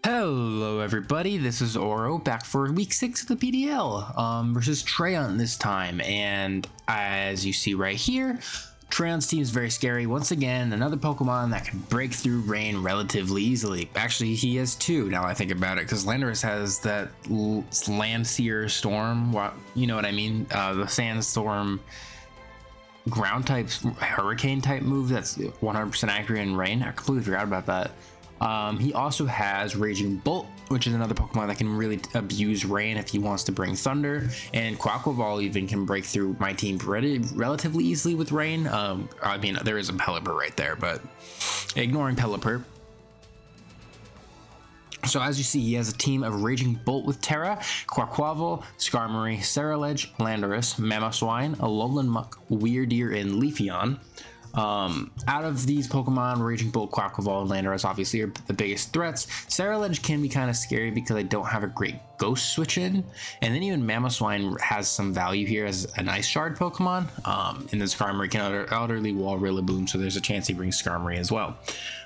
Hello everybody, this is Oro back for week 6 of the PDL versus Treant this time, and as you see right here, Treant's team is very scary. Once again, another Pokemon that can break through rain relatively easily. Actually, he has two now I think about it, because Landorus has that Landseer Storm, you know what I mean, the Sandstorm ground type hurricane type move that's 100% accurate in rain. I completely forgot about that. He also has Raging Bolt, which is another Pokemon that can really abuse rain if he wants to bring thunder, and Quaquaval even can break through my team relatively easily with rain. I mean, there is a Pelipper right there, but ignoring Pelipper. So as you see, he has a team of Raging Bolt with Terra, Quaquaval, Skarmory, Ceruledge, Landorus, Mamoswine, Alolan Muck, Weirdeer, and Leafeon. Out of these Pokemon, Raging Bolt, Quaquaval, and Landorus obviously are the biggest threats. Ceruledge can be kind of scary because I don't have a great Ghost switch in, and then even Mamoswine has some value here as an Ice Shard Pokemon, and then Skarmory can utterly wall Rillaboom, so there's a chance he brings Skarmory as well.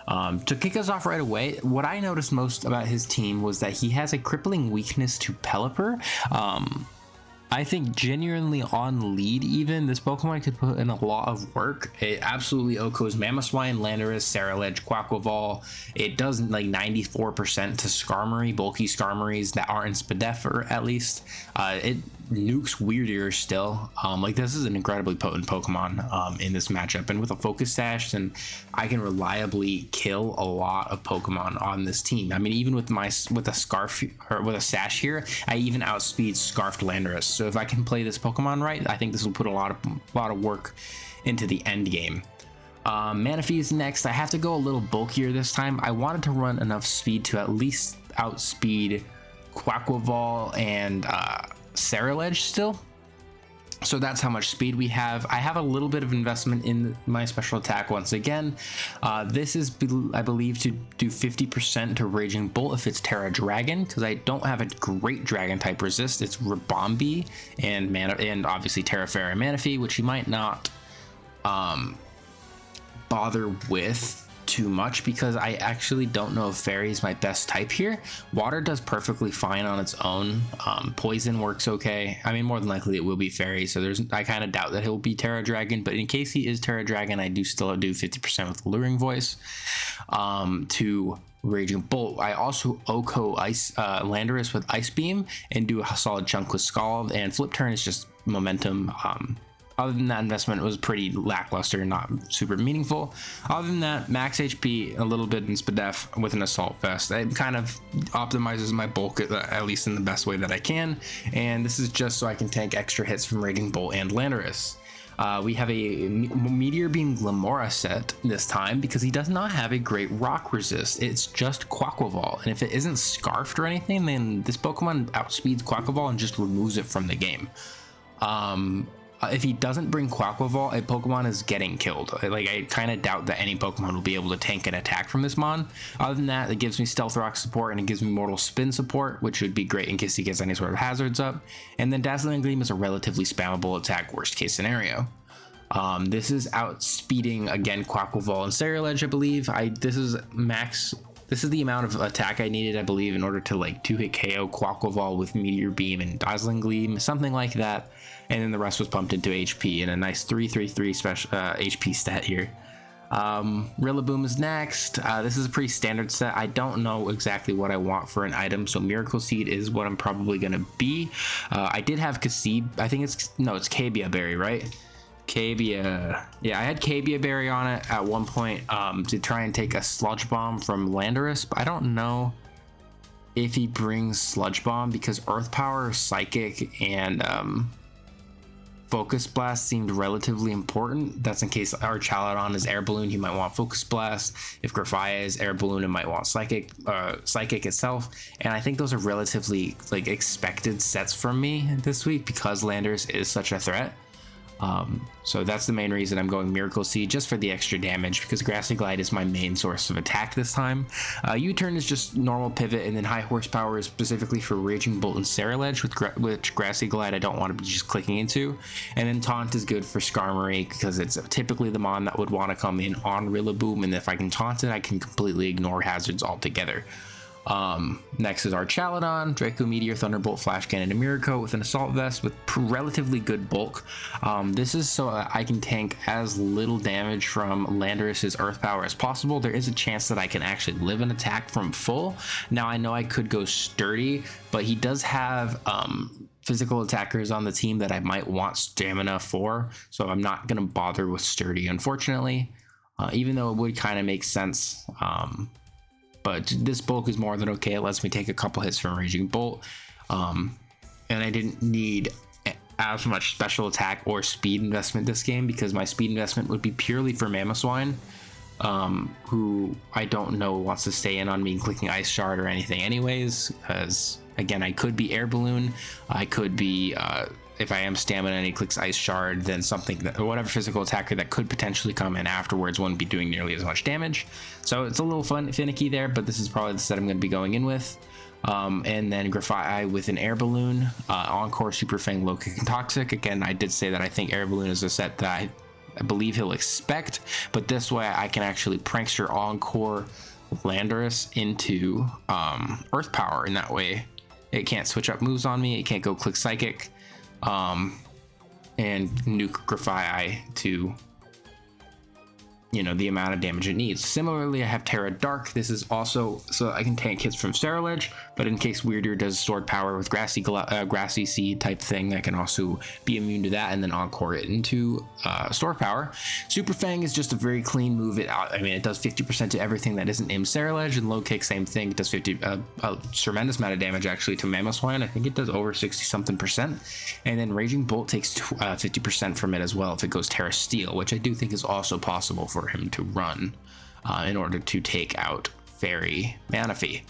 To kick us off right away, what I noticed most about his team was that he has a crippling weakness to Pelipper. I think genuinely on lead even, this Pokemon could put in a lot of work. It absolutely OHKOs Mamoswine, Landorus, Ceruledge, Quaquaval. It does like 94% to Skarmory, bulky Skarmories that aren't Spadef, at least. It nukes Weirdeer still. Like, this is an incredibly potent Pokemon in this matchup, and with a Focus Sash, then I can reliably kill a lot of Pokemon on this team. I mean, even with a Scarf or with a Sash here, I even outspeed Scarfed Landorus. So if I can play this Pokemon right, I think this will put a lot of work into the end game. Manaphy is next. I have to go a little bulkier this time. I wanted to run enough speed to at least outspeed Quaquaval and Ceruledge still. So that's how much speed we have. I have a little bit of investment in my special attack once again. This is, I believe, to do 50% to Raging Bolt if it's Terra Dragon, because I don't have a great Dragon type resist. It's Ribombee and obviously Terra Fairy Manaphy, which you might not bother with too much, because I actually don't know if Fairy is my best type here. Water does perfectly fine on its own. Poison works okay. I mean, more than likely it will be Fairy, so I kind of doubt that he'll be Terra Dragon, but in case he is Terra Dragon, I do still do 50% with Alluring Voice. To Raging Bolt, I also OHKO Landorus with Ice Beam and do a solid chunk with Scald, and Flip Turn is just momentum. Other than that, investment was pretty lackluster and not super meaningful. Other than that, max HP, a little bit in Spadef with an Assault Vest. It kind of optimizes my bulk, at least in the best way that I can. And this is just so I can tank extra hits from Raging Bolt and Landorus. We have a Meteor Beam Glamora set this time because he does not have a great rock resist. It's just Quaquaval. And if it isn't Scarfed or anything, then this Pokemon outspeeds Quaquaval and just removes it from the game. If he doesn't bring Quaquaval, a Pokemon is getting killed. Like, I kind of doubt that any Pokemon will be able to tank an attack from this Mon. Other than that, it gives me Stealth Rock support, and it gives me Mortal Spin support, which would be great in case he gets any sort of hazards up. And then Dazzling Gleam is a relatively spammable attack, worst case scenario. This is outspeeding, again, Quaquaval and Ceruledge, I believe. This is the amount of attack I needed, I believe, in order to like 2-hit KO Quaquaval with Meteor Beam and Dazzling Gleam, something like that. And then the rest was pumped into HP in a nice 333 special HP stat here. Rillaboom is next. This is a pretty standard set. I don't know exactly what I want for an item, so Miracle Seed is what I'm probably gonna be. I did have Kasib. I think it's Cabia Berry, right? Cabia, yeah, I had Cabia Berry on it at one point to try and take a Sludge Bomb from Landorus, but I don't know if he brings Sludge Bomb because Earth Power, Psychic, and Focus Blast seemed relatively important. That's in case our Chaladon is Air Balloon, he might want Focus Blast. If Grafia is Air Balloon, it might want Psychic itself. And I think those are relatively like expected sets from me this week because Landorus is such a threat. So that's the main reason I'm going Miracle Seed, just for the extra damage, because Grassy Glide is my main source of attack this time. U-Turn is just normal pivot, and then High Horsepower is specifically for Raging Bolt and Ceruledge, which Grassy Glide I don't want to be just clicking into. And then Taunt is good for Skarmory, because it's typically the Mon that would want to come in on Rillaboom, and if I can taunt it, I can completely ignore hazards altogether. Next is our Chaladon, Draco Meteor, Thunderbolt, Flash Cannon, and Miracle with an Assault Vest with relatively good bulk. This is so I can tank as little damage from Landorus's Earth Power as possible. There is a chance that I can actually live an attack from full. Now I know I could go Sturdy, but he does have physical attackers on the team that I might want stamina for, so I'm not gonna bother with Sturdy, unfortunately, even though it would kind of make sense. But this bulk is more than okay. It lets me take a couple hits from Raging Bolt, and I didn't need as much special attack or speed investment this game because my speed investment would be purely for Mamoswine, who I don't know wants to stay in on me clicking Ice Shard or anything anyways, because again, I could be Air Balloon, I could be if I am stamina and he clicks Ice Shard, then something that, or whatever physical attacker that could potentially come in afterwards wouldn't be doing nearly as much damage. So it's a little finicky there, but this is probably the set I'm going to be going in with. And then Grafai with an Air Balloon, Encore, Super Fang, Low Kick, and Toxic. Again, I did say that I think Air Balloon is a set that I believe he'll expect, but this way I can actually prankster Encore Landorus into Earth Power. In that way, it can't switch up moves on me. It can't go click Psychic. And nuke Grafai to, you know, the amount of damage it needs. Similarly, I have Terra Dark. This is also so I can tank hits from Sterilege, but in case Weirder does Stored Power with Grassy Seed type thing, I can also be immune to that and then Encore it into Stored Power. Super Fang is just a very clean move. I mean, it does 50% to everything that isn't named Sterilege, and Low Kick, same thing. It does a tremendous amount of damage actually to Mamoswine. I think it does over 60-something%. And then Raging Bolt takes 50% from it as well if it goes Terra Steel, which I do think is also possible for him to run in order to take out Fairy Manaphy.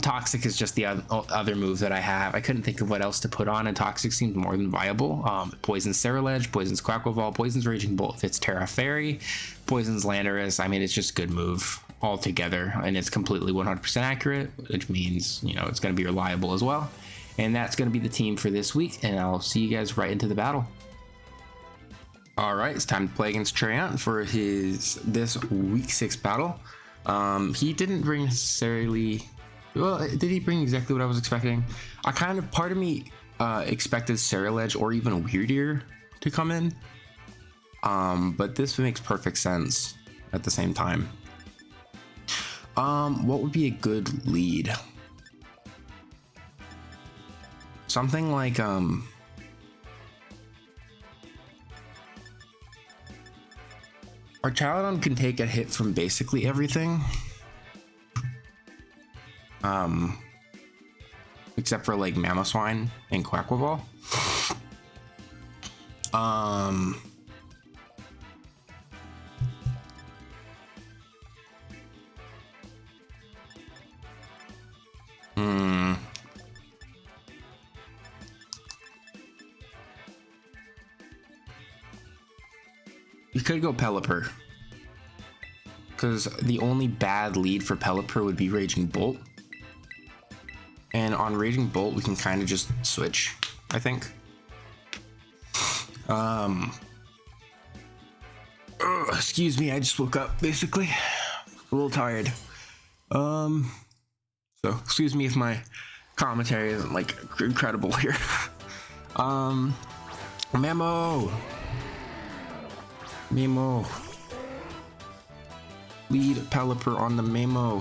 Toxic is just the other move that I have. I couldn't think of what else to put on, and Toxic seemed more than viable. Poisons Sterilege, Poisons Quackleval, Poisons Raging Bolt if it's Terra Fairy, Poisons Landorus. I mean, it's just a good move altogether, and it's completely 100% accurate, which means, you know, it's going to be reliable as well. And that's going to be the team for this week, and I'll see you guys right into the battle. All right, it's time to play against Treant for this week 6 battle. He didn't bring necessarily, well, did he bring exactly what I was expecting? Part of me expected Sterilege or even Weirdier to come in, but this makes perfect sense at the same time. What would be a good lead? Something like our Chaladon can take a hit from basically everything, except for like Mamoswine and Quackleval. You could go Pelipper, because the only bad lead for Pelipper would be Raging Bolt. And on Raging Bolt, we can kind of just switch, I think. Excuse me, I just woke up, basically. A little tired. So excuse me if my commentary isn't like incredible here. Memo. Lead Pelipper on the Memo.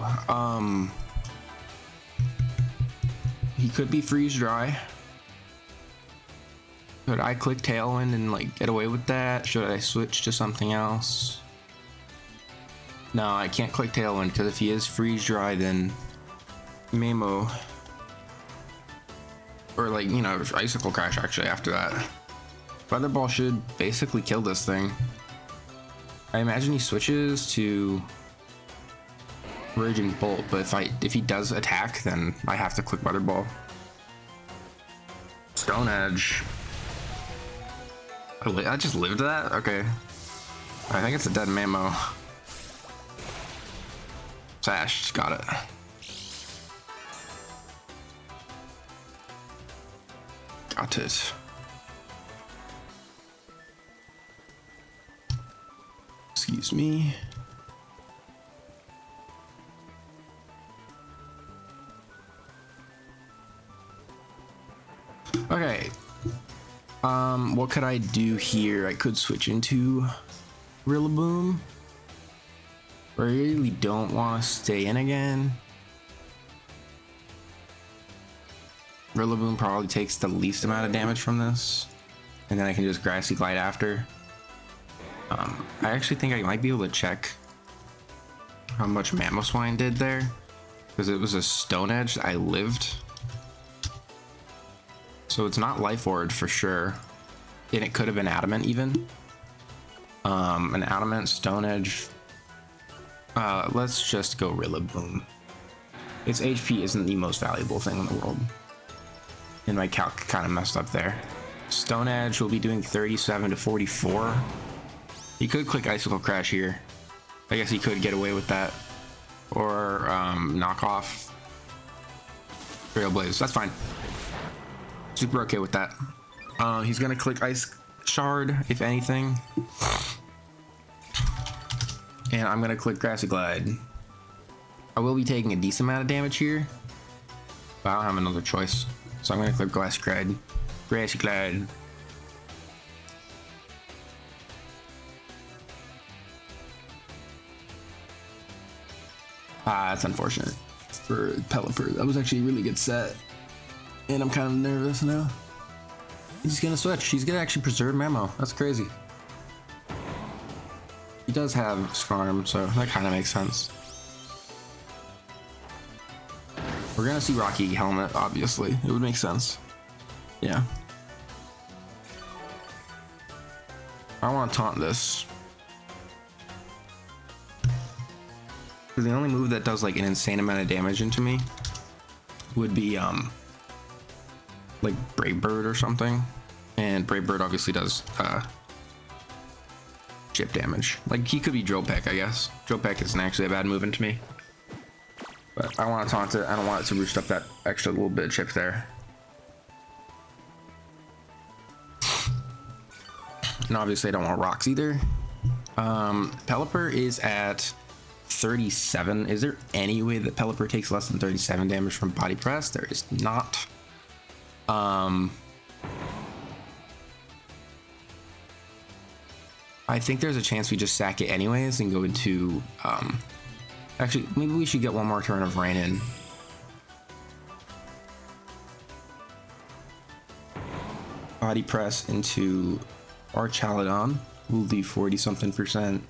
He could be Freeze Dry. Could I click Tailwind and like get away with that? Should I switch to something else? No, I can't click Tailwind because if he is Freeze Dry, then Memo, or like, you know, Icicle Crash actually after that. Weather Ball should basically kill this thing. I imagine he switches to Raging Bolt, but if he does attack, then I have to click Weather Ball. Stone Edge. I just lived that? Okay. I think it's a dead Mamo. Sash, got it. Got it. Excuse me. Okay. What could I do here? I could switch into Rillaboom. I really don't want to stay in again. Rillaboom probably takes the least amount of damage from this, and then I can just Grassy Glide after. I actually think I might be able to check how much Mamoswine did there, because it was a Stone Edge. I lived, so it's not Life Orb for sure, and it could have been Adamant even. An Adamant, Stone Edge. Let's just go Rillaboom. Its HP isn't the most valuable thing in the world. And my calc kind of messed up there. Stone Edge will be doing 37 to 44. He could click Icicle Crash here. I guess he could get away with that. Or knock off Trailblaze. That's fine. Super okay with that. He's gonna click Ice Shard, if anything. And I'm gonna click Grassy Glide. I will be taking a decent amount of damage here, but I don't have another choice. So I'm gonna click Grassy Glide. Grassy Glide. That's unfortunate for Pelipper. That was actually a really good set. And I'm kind of nervous now. He's gonna switch. He's gonna actually preserve Memo. That's crazy. He does have Skarm, so that kind of makes sense. We're gonna see Rocky Helmet, obviously. It would make sense. Yeah. I want to taunt this. The only move that does like an insane amount of damage into me would be like Brave Bird or something. And Brave Bird obviously does chip damage. Like he could be Drill Peck, I guess. Drill Peck isn't actually a bad move into me. But I want to taunt it. I don't want it to roost up that extra little bit of chip there. And obviously I don't want rocks either. Pelipper is at 37. Is there any way that Pelipper takes less than 37 damage from Body Press? There is not. I think there's a chance we just sack it anyways and go into actually, maybe we should get one more turn of Rain in. Body Press into Archaludon will do 40 something percent.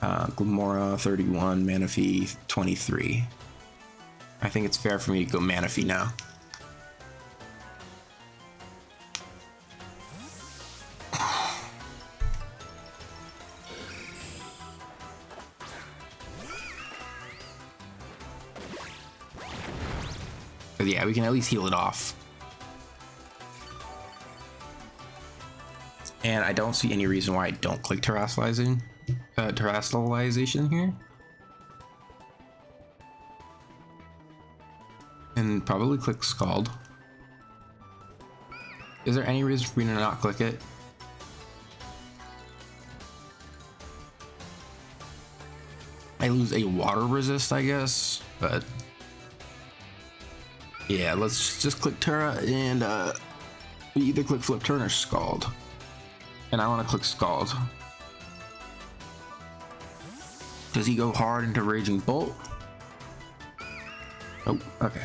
Glamora 31, Manaphy 23. I think it's fair for me to go Manaphy now. But yeah, we can at least heal it off. And I don't see any reason why I don't click Terrestrialization here. And probably click Scald. Is there any reason for me to not click it? I lose a water resist, I guess, but yeah, let's just click Terra and we either click Flip Turn or Scald. And I want to click Scald. Does he go hard into Raging Bolt? Oh, okay.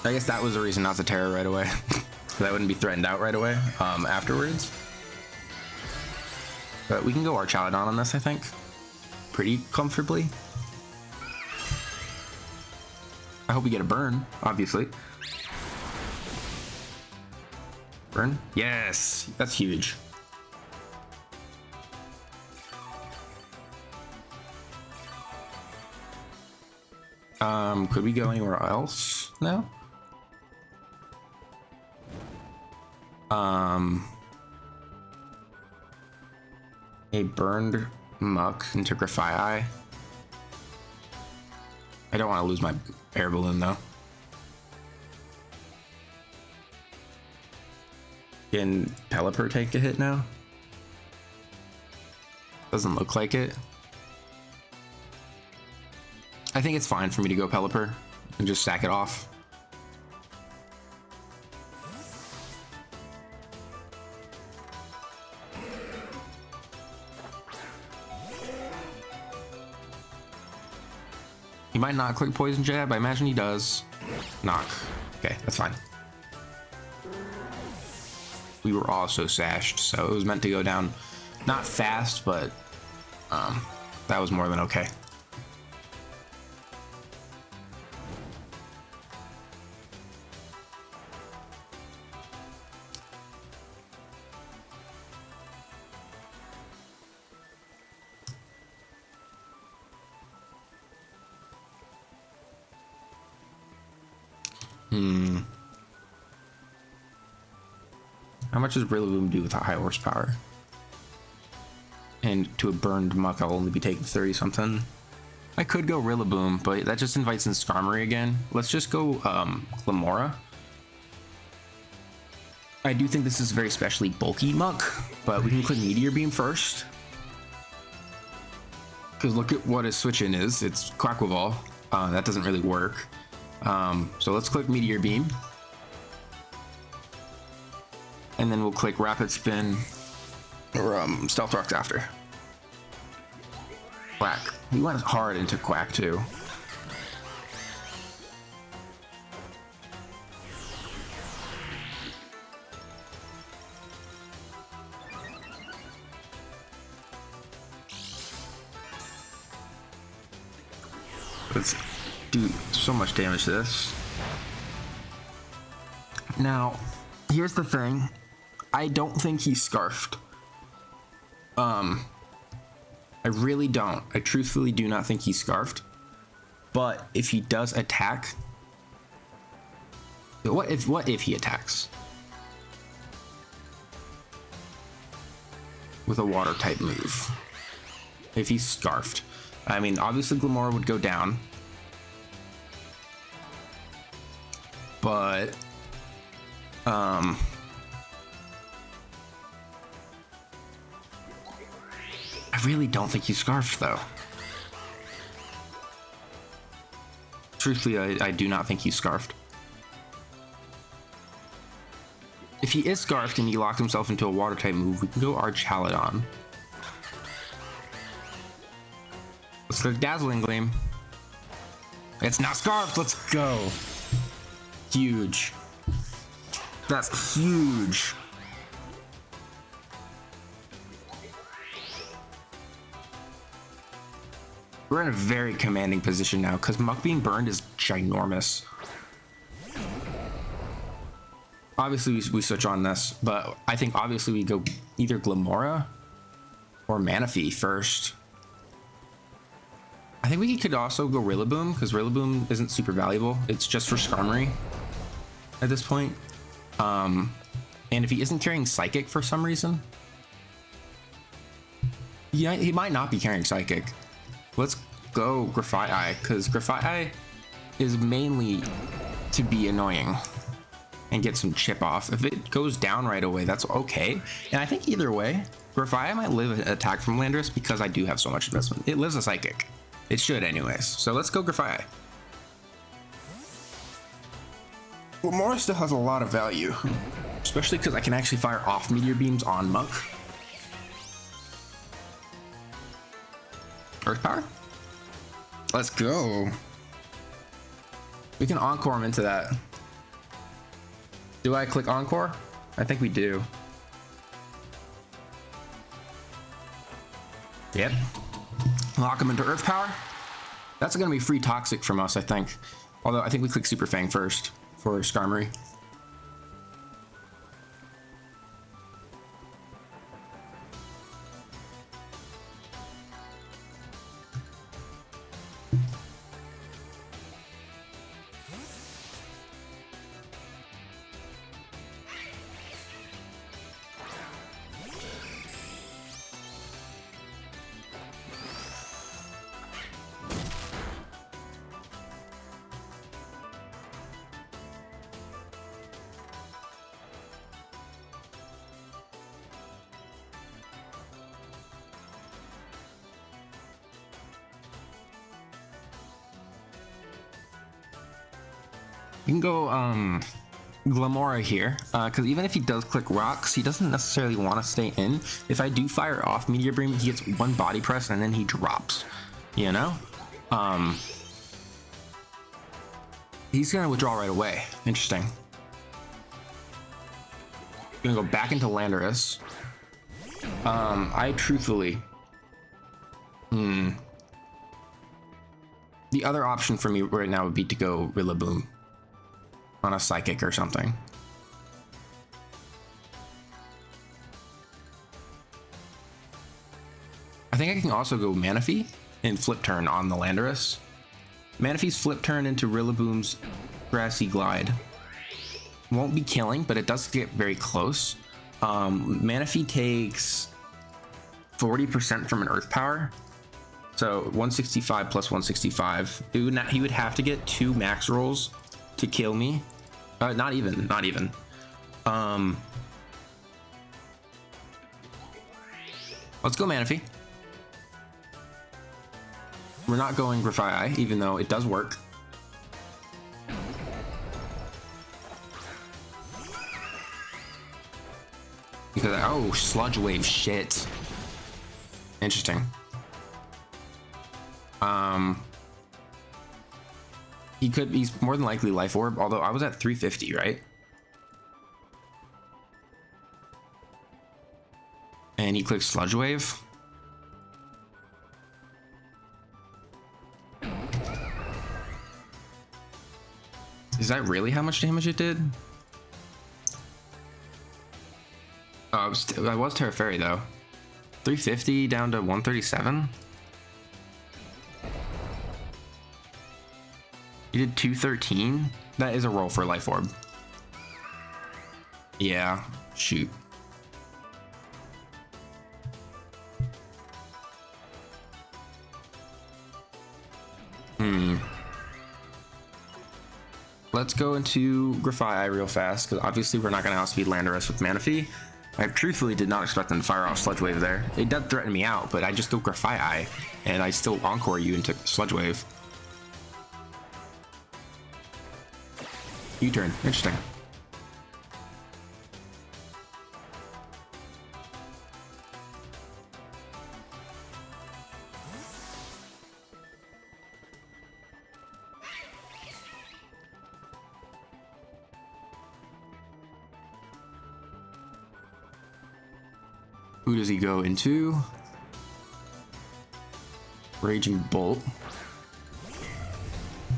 I guess that was the reason not to Terra right away. That wouldn't be threatened out right away afterwards. But we can go Archaludon on this, I think. Pretty comfortably. I hope we get a burn, obviously. Burn? Yes! That's huge. Could we go anywhere else now? A burned muck into Grafai. I don't want to lose my air balloon though. Can Pelipper take a hit now? Doesn't look like it. I think it's fine for me to go Pelipper and just stack it off. He might not click Poison Jab. I imagine he does. Knock. Okay, that's fine. We were also sashed, so it was meant to go down not fast, but that was more than okay. How much does Rillaboom do with a high horsepower? And to a burned Muck, I'll only be taking 30 something. I could go Rillaboom, but that just invites in Skarmory again. Let's just go Glamora. I do think this is a very specially bulky Muck, but we can click Meteor Beam first. Because look at what his switch-in is. It's Quaquaval. That doesn't really work. So let's click Meteor Beam. And then we'll click Rapid Spin or Stealth Rocks after. Quack. He went hard into Quack too. Let's do so much damage to this. Now, here's the thing. I don't think he's Scarfed. I really don't. I truthfully do not think he's Scarfed. But if he does attack, what if he attacks with a water type move? If he's Scarfed, I mean, obviously Glamora would go down, but I really don't think he's Scarfed, though. Truthfully, I do not think he's Scarfed. If he is Scarfed and he locked himself into a water type move, we can go Arch Halidon. Let's go Dazzling Gleam. It's not Scarfed, let's go. Huge. That's huge. We're in a very commanding position now because Muck being burned is ginormous. Obviously, we switch on this, but I think obviously we go either Glamora or Manaphy first. I think we could also go Rillaboom because Rillaboom isn't super valuable. It's just for Skarmory at this point. And if he isn't carrying Psychic for some reason, yeah, he might not be carrying Psychic. Let's go Grafaiai, because Grafaiai is mainly to be annoying and get some chip off. If it goes down right away, that's okay. And I think either way, Grafaiai might live an attack from Landorus because I do have so much investment. It lives a Psychic. It should anyways. So let's go Grafaiai. Glamora still has a lot of value, especially because I can actually fire off Meteor Beams on Muck. Earth Power? Let's go. We can Encore him into that. Do I click Encore? I think we do. Yep. Lock him into Earth Power. That's going to be free Toxic from us, I think. Although I think we click Super Fang first for Skarmory. You can go Glamora here, because even if he does click rocks, he doesn't necessarily want to stay in. If I do fire off Meteor Beam, he gets one body press and then he drops, you know? He's gonna withdraw right away. Interesting. Gonna go back into Landorus. I truthfully... The other option for me right now would be to go Rillaboom on a Psychic or something. I think I can also go Manaphy and Flip Turn on the Landorus. Manaphy's Flip Turn into Rillaboom's Grassy Glide won't be killing, but it does get very close. Manaphy takes 40% from an Earth Power. So 165 plus 165. He would have to get 2 max rolls to kill me. Not even. Let's go Manaphy. We're not going Grafai, even though it does work. Because, oh, Sludge Wave, shit. Interesting. He's more than likely Life Orb, although I was at 350, right? And he clicks Sludge Wave. Is that really how much damage it did? Oh, I was Terra Fairy though. 350 down to 137. You did 213. That is a roll for Life Orb. Yeah, shoot. Let's go into Grafai real fast, because obviously we're not going to outspeed Landorus with Manaphy. I truthfully did not expect them to fire off Sludge Wave there. It did threaten me out, but I just go Grafai, and I still Encore you into Sludge Wave. U-turn, interesting. Who does he go into? Raging Bolt.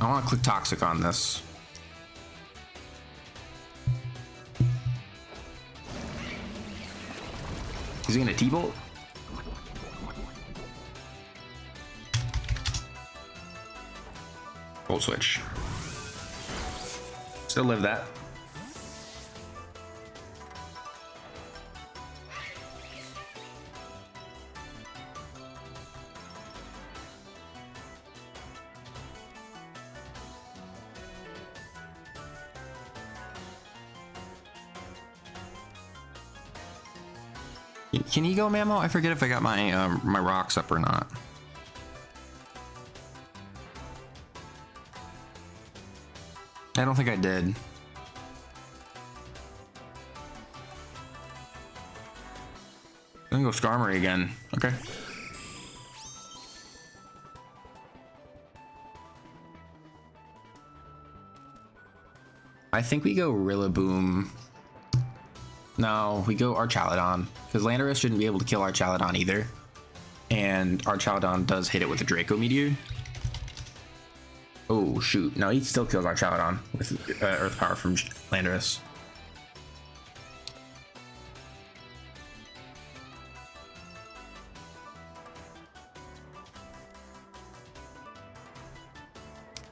I want to click Toxic on this. Is he gonna T-Bolt? Bolt Switch. Still live that. Can he go Mammo? I forget if I got my my rocks up or not. I don't think I did. I'm gonna go Skarmory again. Okay. I think we go Rillaboom. No, we go Archaladon, because Landorus shouldn't be able to kill Archaladon either. And Archaladon does hit it with a Draco Meteor. Oh, shoot. No, he still kills Archaladon with Earth Power from Landorus.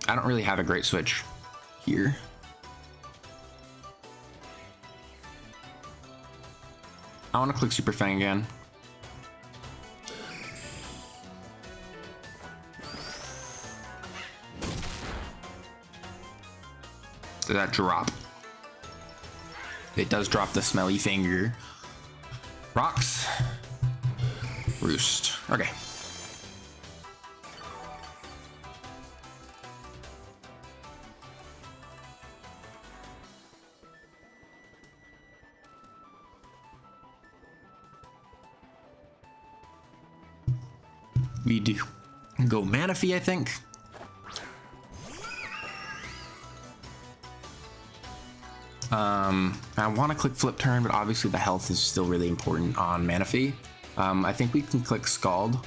I don't really have a great switch here. I want to click Super Fang again. Did that drop? It does drop the Smelly Finger. Rocks. Roost. Okay. We do go Manaphy, I think. I want to click Flip Turn, but obviously the health is still really important on Manaphy. I think we can click Scald.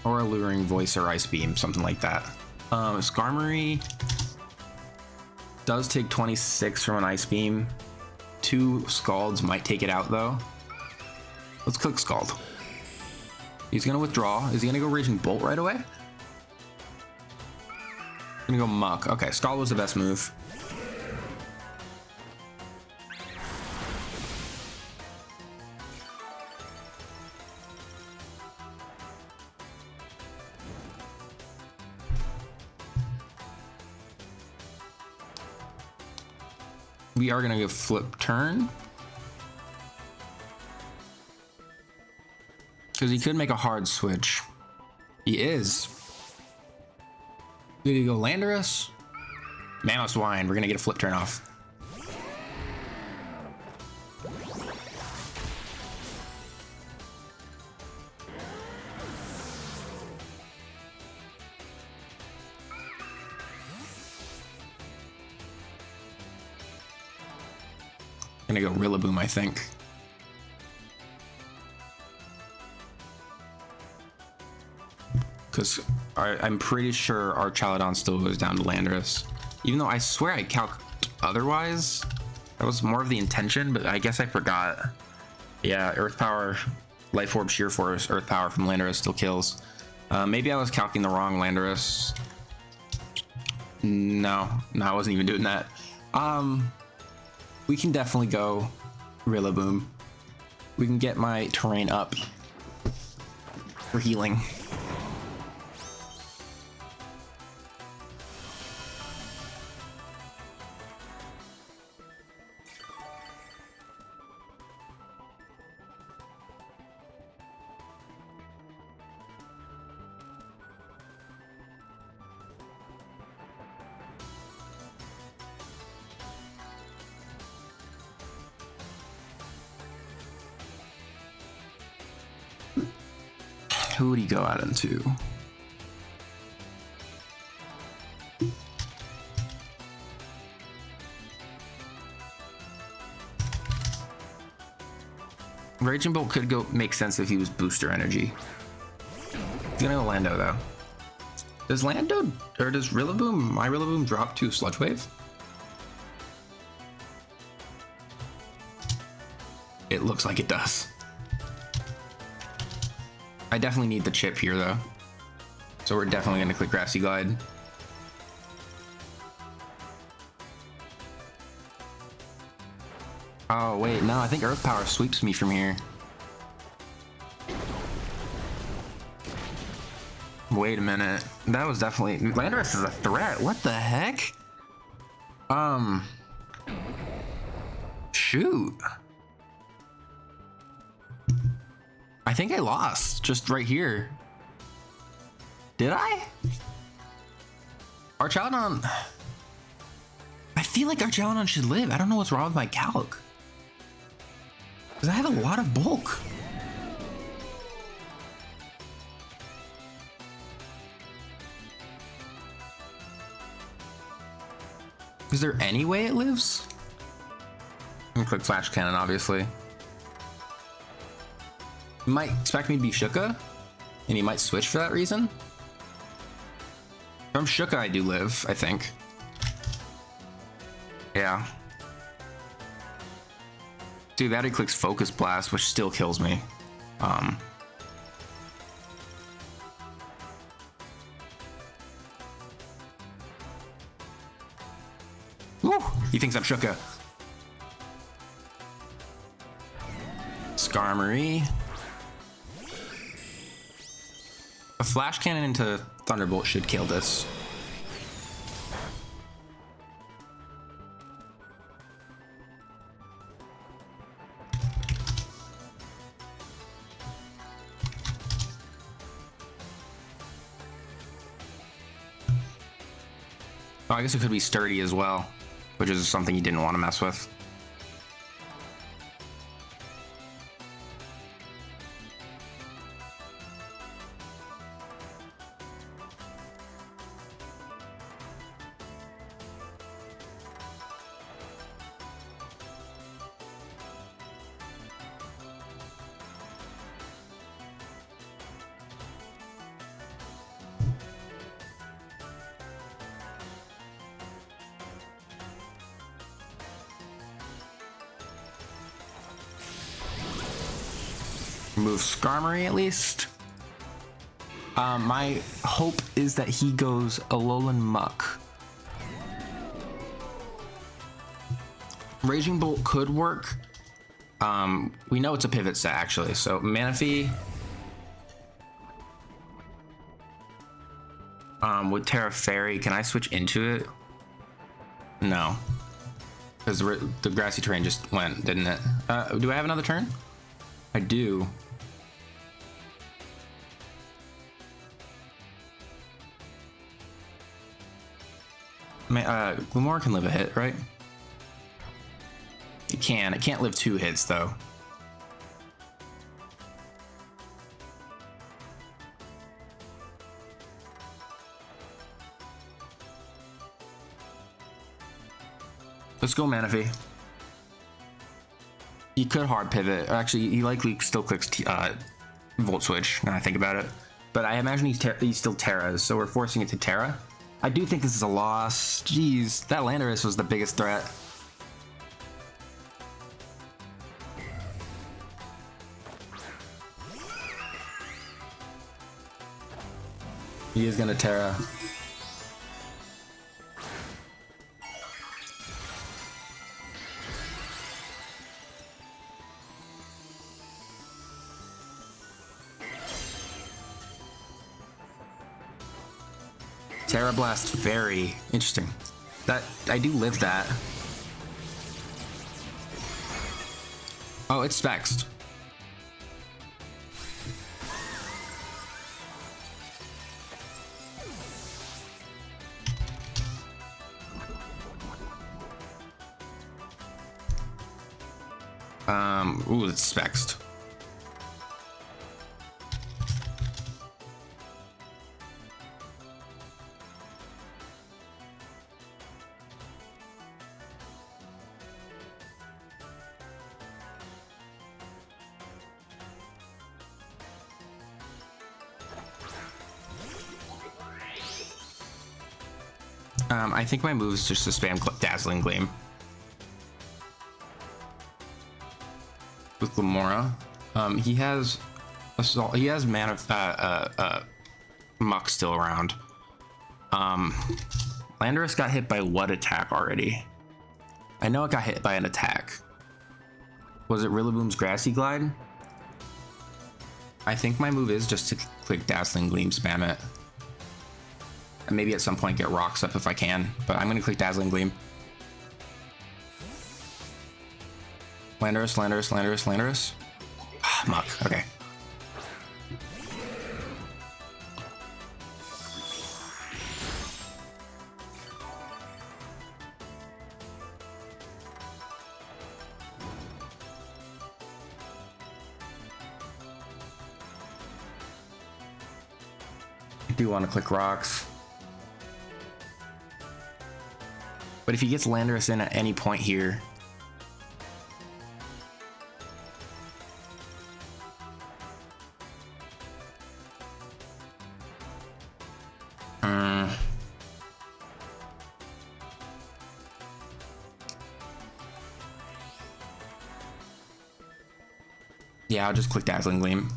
Or Alluring Voice or Ice Beam, something like that. Skarmory does take 26 from an Ice Beam. 2 Scalds might take it out though. Let's click Scald. He's gonna withdraw. Is he gonna go Raging Bolt right away? Gonna go Muck. Okay, Scald was the best move. We are gonna go Flip Turn. Because he could make a hard switch. He is. Did he go Landorus? Mamoswine. We're gonna get a Flip Turn off. Gonna go Rillaboom, I think. Because I'm pretty sure our Chaladon still goes down to Landorus. Even though I swear I calc otherwise. That was more of the intention, but I guess I forgot. Yeah, Earth Power, Life Orb, Sheer Force, Earth Power from Landorus still kills. Maybe I was calcing the wrong Landorus. No, I wasn't even doing that. We can definitely go Rillaboom. We can get my terrain up for healing. Who would he go out into? Raging Bolt could go make sense if he was booster energy. He's gonna go Lando though. Does Lando or does Rillaboom, my Rillaboom, drop to Sludge Wave? It looks like it does. I definitely need the chip here though. So we're definitely gonna click Grassy Glide. Oh wait, no, I think Earth Power sweeps me from here. Wait a minute. That was definitely... Landorus is a threat. What the heck? Shoot. I think I lost just right here. Did I? Our Chaladon... I feel like our Chaladon should live. I don't know what's wrong with my calc. Because I have a lot of bulk. Is there any way it lives? I'm gonna click Flash Cannon, obviously. You might expect me to be Shuka, and he might switch for that reason. From Shuka, I do live, I think. Yeah. Dude, that he clicks Focus Blast, which still kills me. Woo! He thinks I'm Shuka. Skarmory. A Flash Cannon into Thunderbolt should kill this. Oh, I guess it could be Sturdy as well, which is something you didn't want to mess with. remove Skarmory at least. My hope is that he goes Alolan Muck. Raging Bolt could work. We know it's a pivot set actually, so Manaphy. With Terra Fairy, can I switch into it? No. Because the grassy terrain just went, didn't it? Do I have another turn? I do. Glimmer can live a hit, right? It can. It can't live 2 hits, though. Let's go Manaphy. He could hard pivot. Actually, he likely still clicks Volt Switch, now I think about it. But I imagine he's still Terra, so we're forcing it to Terra. I do think this is a loss. Jeez, that Landorus was the biggest threat. He is gonna Terra. Terra Blast, very interesting. That I do live that. Oh, it's Spexed. Ooh, it's Spexed. I think my move is just to spam Dazzling Gleam. With Glimmora. He has Assault. He has Muck still around. Landorus got hit by what attack already? I know it got hit by an attack. Was it Rillaboom's Grassy Glide? I think my move is just to click Dazzling Gleam, spam it. And maybe at some point get Rocks up if I can, but I'm gonna click Dazzling Gleam. Landorus, Landorus, Landorus, Landorus. Muck, okay. I do want to click Rocks. But if he gets Landorus in at any point here, yeah, I'll just click Dazzling Gleam.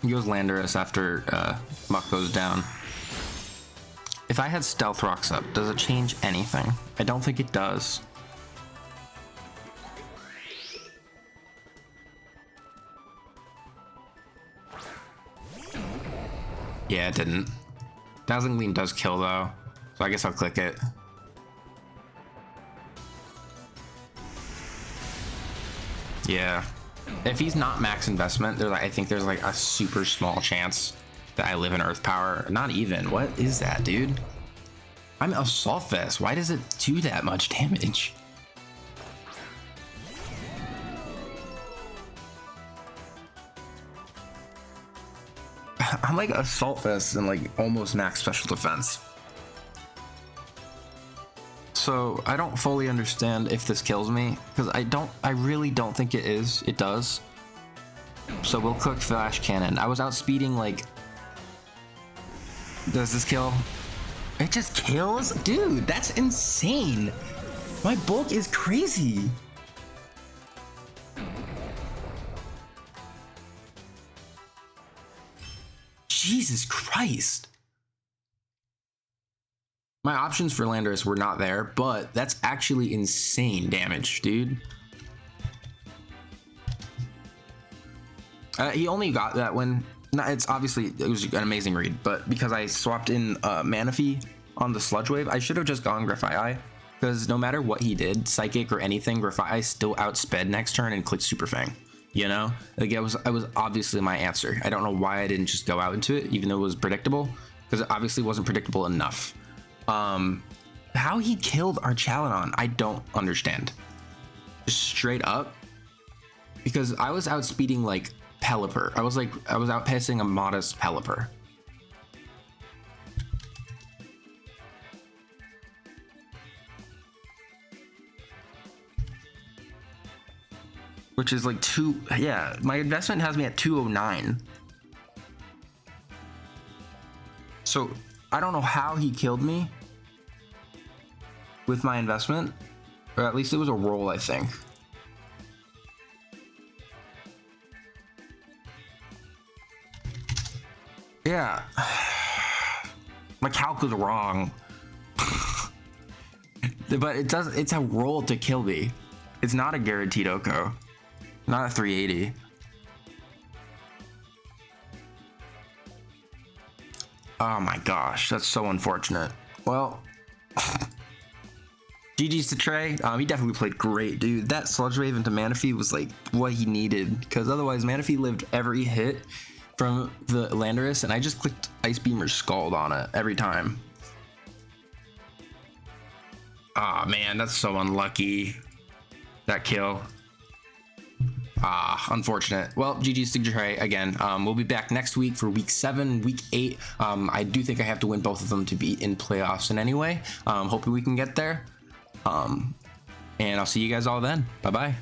He goes Landorus after Muck goes down. If I had Stealth Rocks up, does it change anything? I don't think it does. Yeah, it didn't. Dazzling Gleam does kill though, so I guess I'll click it. Yeah, if he's not max investment, I think there's like a super small chance that I live in Earth Power. Not even. What is that, dude? I'm Assault Vest. Why does it do that much damage? I'm like Assault Vest and like almost max special defense. So I don't fully understand if this kills me, because I really don't think it is. It does. So we'll click Flash Cannon. I was outspeeding like... Does this kill? It just kills? Dude, that's insane. My bulk is crazy. Jesus Christ. My options for Landorus were not there, but that's actually insane damage, dude. He only got that when... It's obviously, it was an amazing read, but because I swapped in Manaphy on the Sludge Wave, I should have just gone Grafaiai, because no matter what he did, Psychic or anything, Grafaiai still outsped next turn and clicked Super Fang. You know, like it was obviously my answer. I don't know why I didn't just go out into it, even though it was predictable, because it obviously wasn't predictable enough. How he killed our Chaladon, I don't understand. Just straight up, because I was outspeeding like Pelipper. I was outpacing a modest Pelipper. Which is like yeah, my investment has me at 209. So I don't know how he killed me with my investment, or at least it was a roll, I think. Yeah, my calc was wrong. But it's a roll to kill me. It's not a guaranteed Oko. Not a 380. Oh my gosh, that's so unfortunate. Well, GG's to Trey. He definitely played great, dude. That Sludge Wave into Manaphy was like what he needed, because otherwise Manaphy lived every hit from the Landorus, and I just clicked Ice Beam or Scald on it every time. Ah, man, that's so unlucky. That kill. Unfortunate. Well, GG's to Trey again. We'll be back next week for week 7, week 8. I do think I have to win both of them to be in playoffs in any way. Hoping we can get there. And I'll see you guys all then. Bye bye.